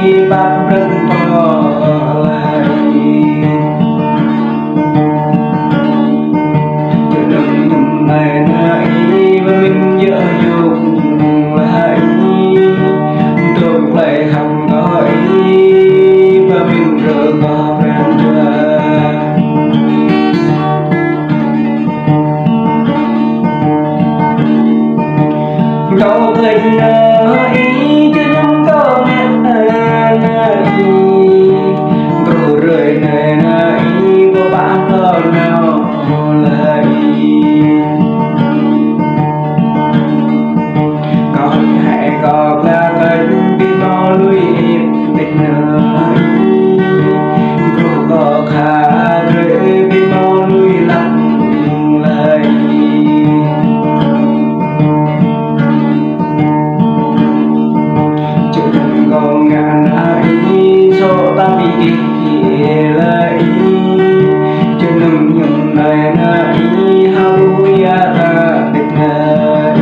ý bác rất bỏ lại. Chưa đừng nhầm này là ý và mình nhớ dùng là ý. Tôi lại không có ý và mình rời bỏ ràng ra. Cậu tình ý chứ không có nghe ý. Cậu rời này là ý của bạn đó nào là ý. Cậu hãy có là cần biết bao lùi im tình ý. Cậu có khá rơi biết bao lùi lặng là ý. Còn ngàn ai số ta bị kì lại cho nằm nhầm này này hallelujah ta được này.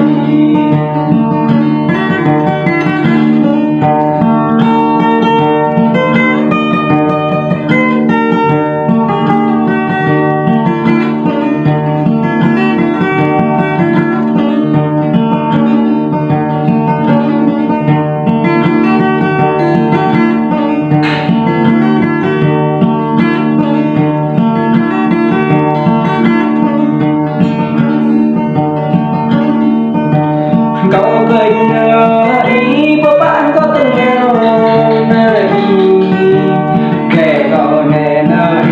Cậu tình ý của bạn có từng nghèo này để cậu nè này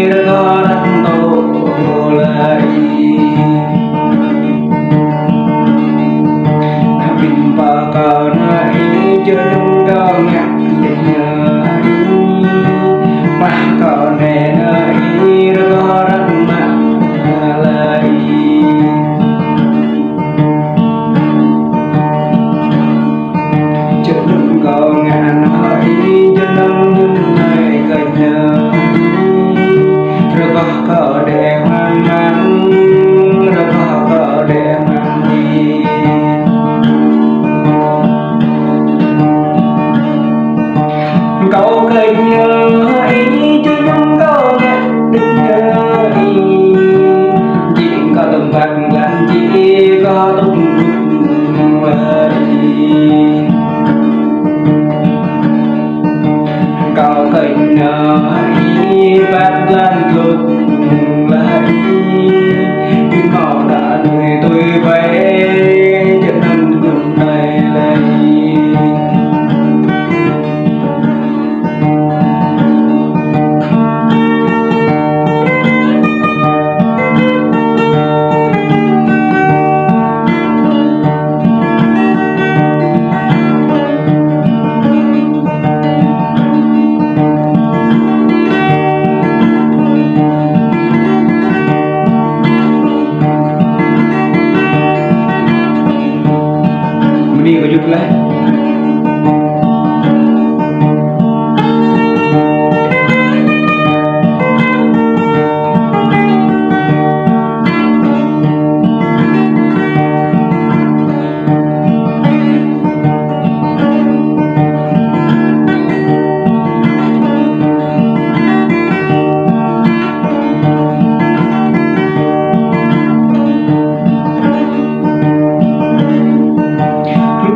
đã có đăng tổ lại. Mình và cậu này chưa đúng cậu ngạc định mà cậu nè này đã có đăng mạng lại. Cậu ngàn hỏi cho năm những ngày gần nhau rồi có cậu để hoang mang rồi có cậu để hoang nghi. Cậu cần nhớ ý chứ không cậu ngàn định nhớ ý. Chỉ có từng vàng vàng chỉ có tung cậu cần ý bác lan thuật lại. Nhưng họ đã nuôi tôi về cho năm gần này lại. Đi có giúp lấy.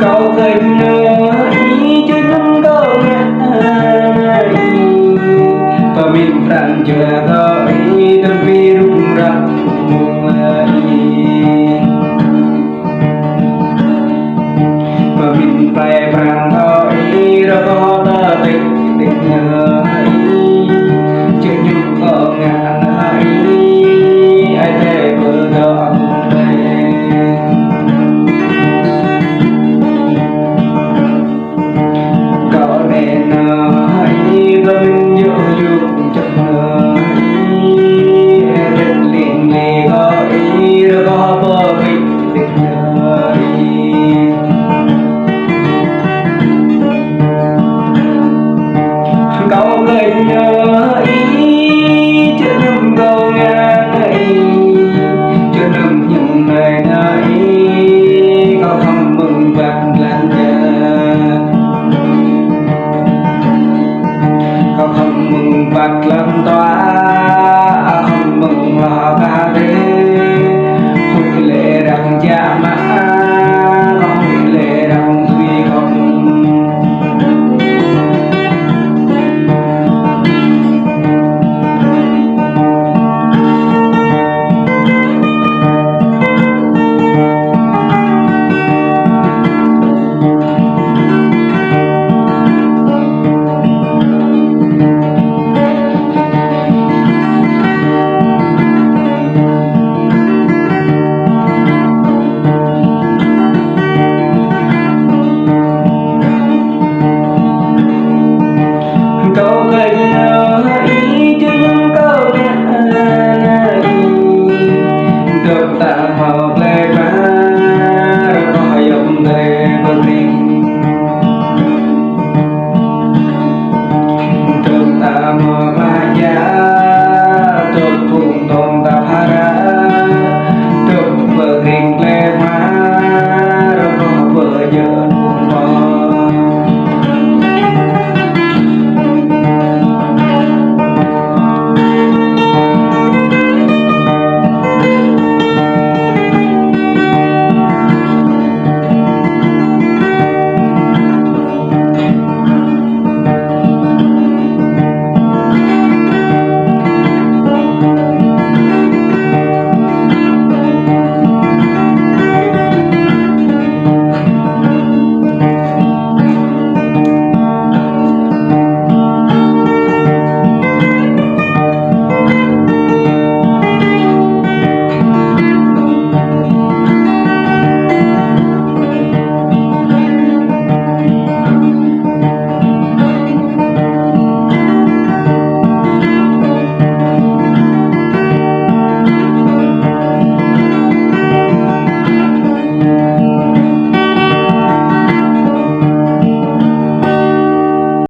Cậu cần ý chứ không có nghe ý và mình rằng chưa có ý tâm vì rung răng ý và mình phải rằng có ý rồi có ta tình tình ý chứ nhưng có ngàn ý ai thể vừa đó. Cậu cần nhớ ý chứ đừng câu nghe ý chứ đừng những ngày này cậu không mừng vàng lan nhà. bật lần toa không mừng lo ca đê hụi lệ đằng cha mã hụi lệ đằng duy không câu cây nhớ ý chứ những câu nhã được tạm hợp lệ phá có dòng thề vân riêng được tạm hợp